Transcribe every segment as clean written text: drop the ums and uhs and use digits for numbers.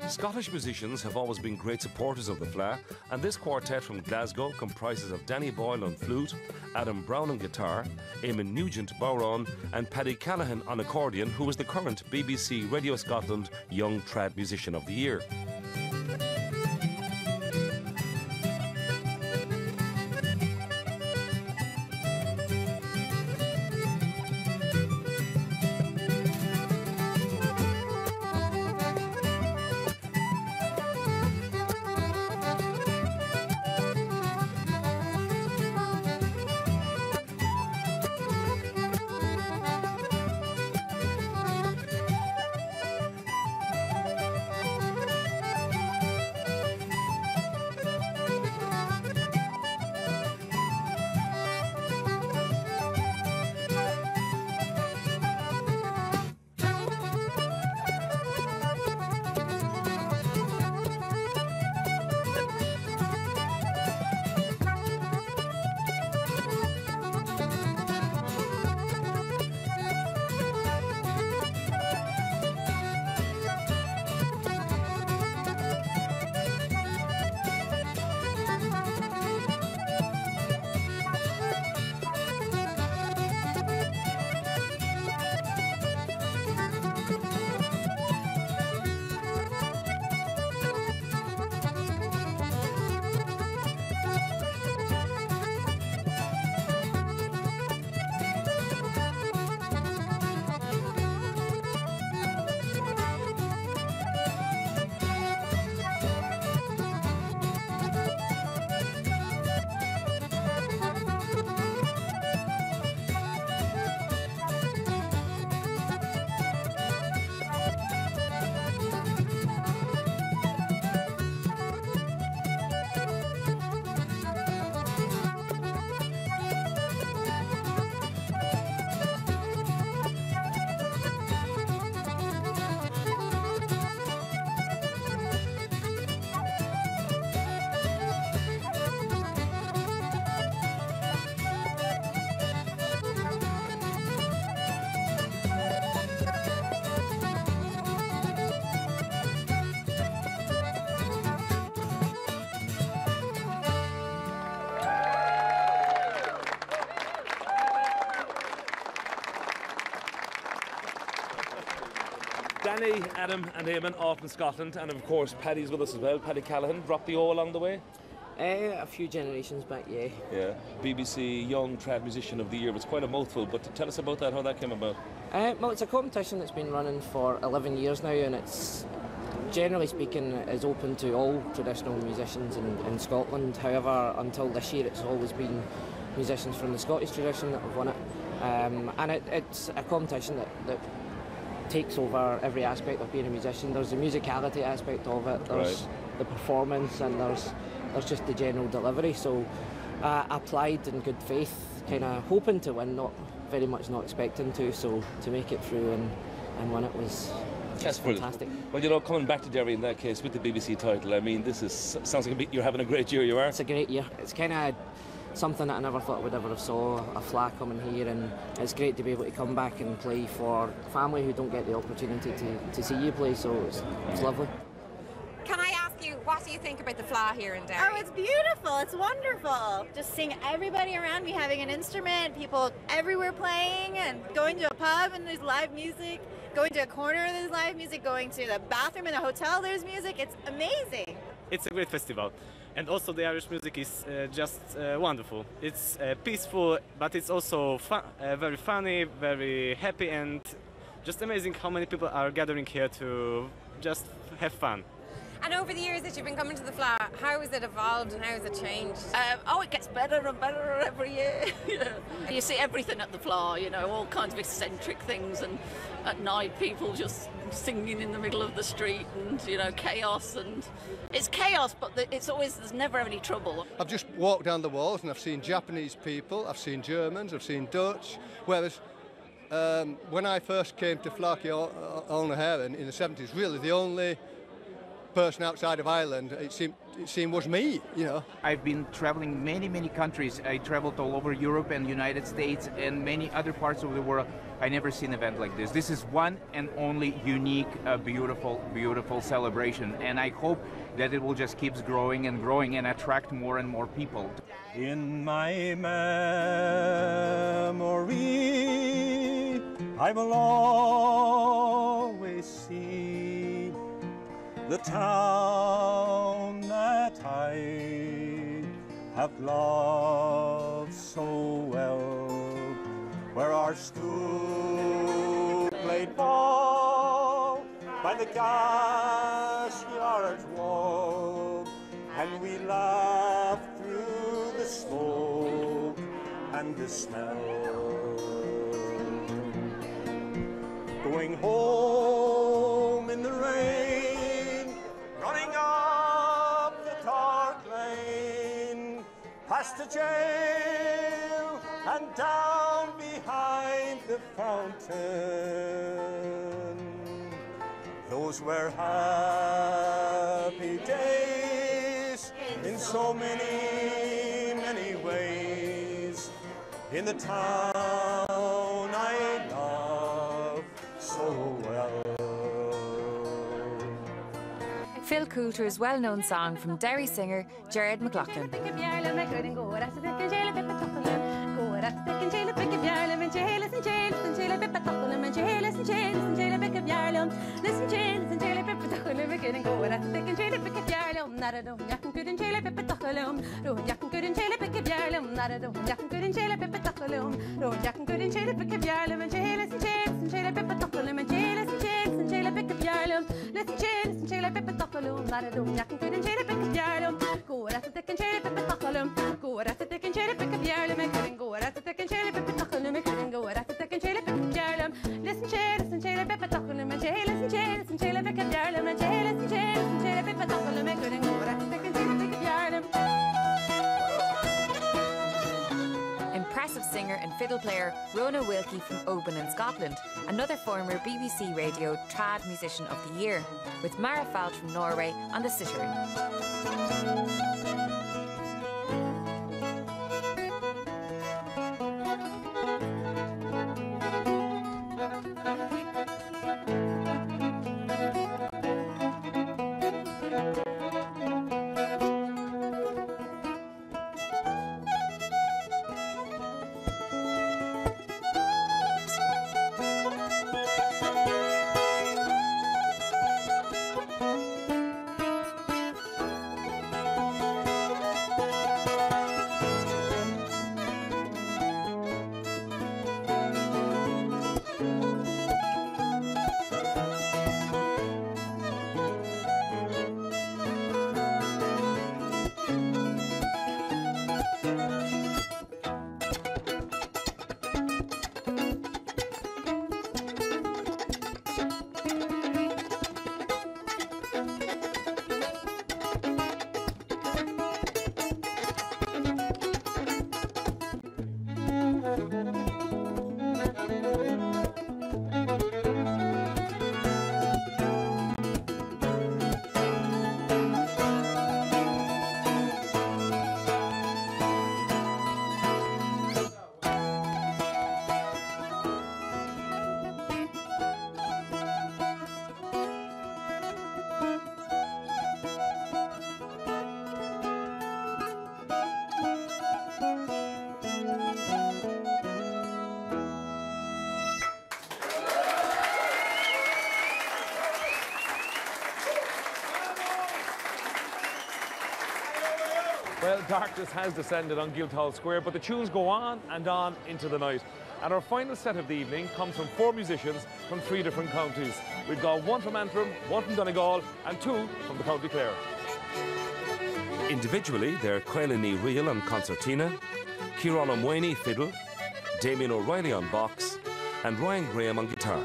Scottish musicians have always been great supporters of the Fleadh, and this quartet from Glasgow comprises of Danny Boyle on flute, Adam Brown on guitar, Eamon Nugent bodhran, and Paddy Callaghan on accordion, who is the current BBC Radio Scotland Young Trad Musician of the Year. Danny, Adam and Eamon off in Scotland, and of course Paddy's with us as well. Paddy Callaghan dropped the O along the way. A few generations back, yeah. Yeah, BBC Young Trad Musician of the Year. It's quite a mouthful, but tell us about that, how that came about. Well, it's a competition that's been running for 11 years now, and it's, generally speaking, is open to all traditional musicians in Scotland. However, until this year, it's always been musicians from the Scottish tradition that have won it. And it's a competition that takes over every aspect of being a musician. There's the musicality aspect of it, there's the performance, and there's just the general delivery. So I applied in good faith, kind of hoping to win, not very much not expecting to. So to make it through and win it was fantastic. Well, you know, coming back to Derry in that case with the BBC title, I mean, sounds like you're having a great year. You are. It's a great year. It's kind of something that I never thought I would ever have saw, a Fleadh coming here, and it's great to be able to come back and play for family who don't get the opportunity to see you play, so it's lovely. Can I ask you, what do you think about the Fleadh here in Derry? Oh, it's beautiful, it's wonderful. Just seeing everybody around me having an instrument, people everywhere playing, and going to a pub and there's live music, going to a corner and there's live music, going to the bathroom in a hotel there's music. It's amazing. It's a great festival. And also the Irish music is just wonderful. It's peaceful, but it's also very funny, very happy, and just amazing how many people are gathering here to just have fun. And over the years that you've been coming to the Fleadh, how has it evolved and how has it changed? It gets better and better every year. Yeah. You see everything at the Fleadh, you know, all kinds of eccentric things, and at night people just singing in the middle of the street, and, you know, chaos. And it's chaos, but there's never any trouble. I've just walked down the walls and I've seen Japanese people, I've seen Germans, I've seen Dutch, whereas when I first came to Fhrighil in the 70s, really the only person outside of Ireland, it seemed it seemed was me, you know. I've been traveling many countries. I traveled all over Europe and United States and many other parts of the world. I never seen an event like this. This is one and only unique, beautiful celebration, and I hope that it will just keep growing and attract more and more people. In my memory, I will always see the town that I have loved so well, where our school played ball by the gas yard wall, and we laughed through the smoke and the smell. Going home in the rain, running up the dark lane, past the jail and down behind the fountain. Those were happy days in so many ways, in the town I love so well. Phil Coulter's well-known song from Derry singer Gerard McLoughlin. Impressive singer and fiddle player Rona Wilkie from Oban in Scotland, another former BBC Radio trad musician of the year, with Marit Fält from Norway on the Ciarán. Well, darkness has descended on Guildhall Square, but the tunes go on and on into the night. And our final set of the evening comes from 4 musicians from 3 different counties. We've got 1 from Antrim, 1 from Donegal, and 2 from the County Clare. Individually, they're Fhrighil on concertina, Ciarán Maonaigh fiddle, Damian O'Reilly on box, and Ryan Graham on guitar.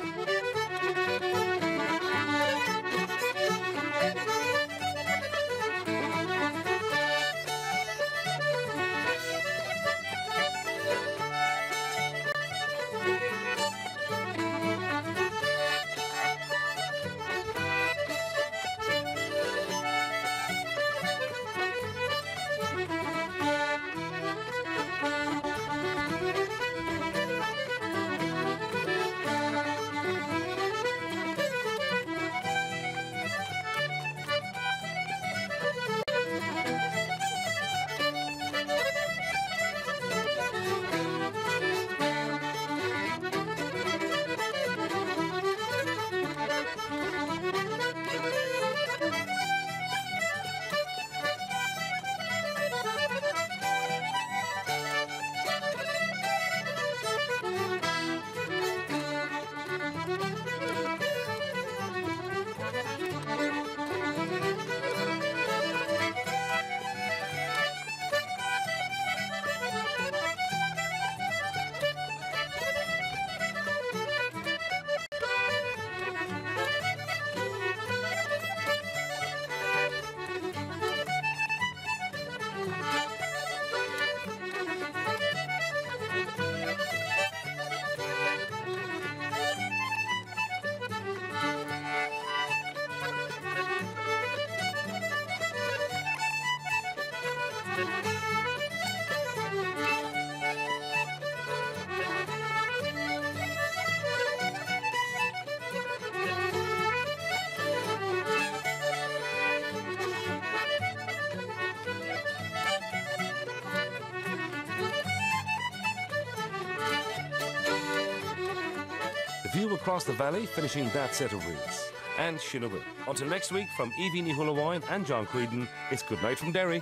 View across the valley, finishing that set of reels. And Shinawil. Until next week, from Evie Nihulawine and John Creedon, it's good night from Derry.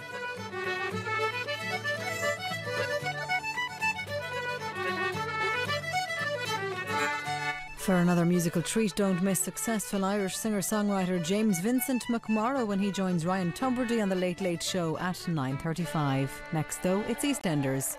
For another musical treat, don't miss successful Irish singer-songwriter James Vincent McMorrow when he joins Ryan Tumberty on The Late Late Show at 9:35. Next though, it's EastEnders.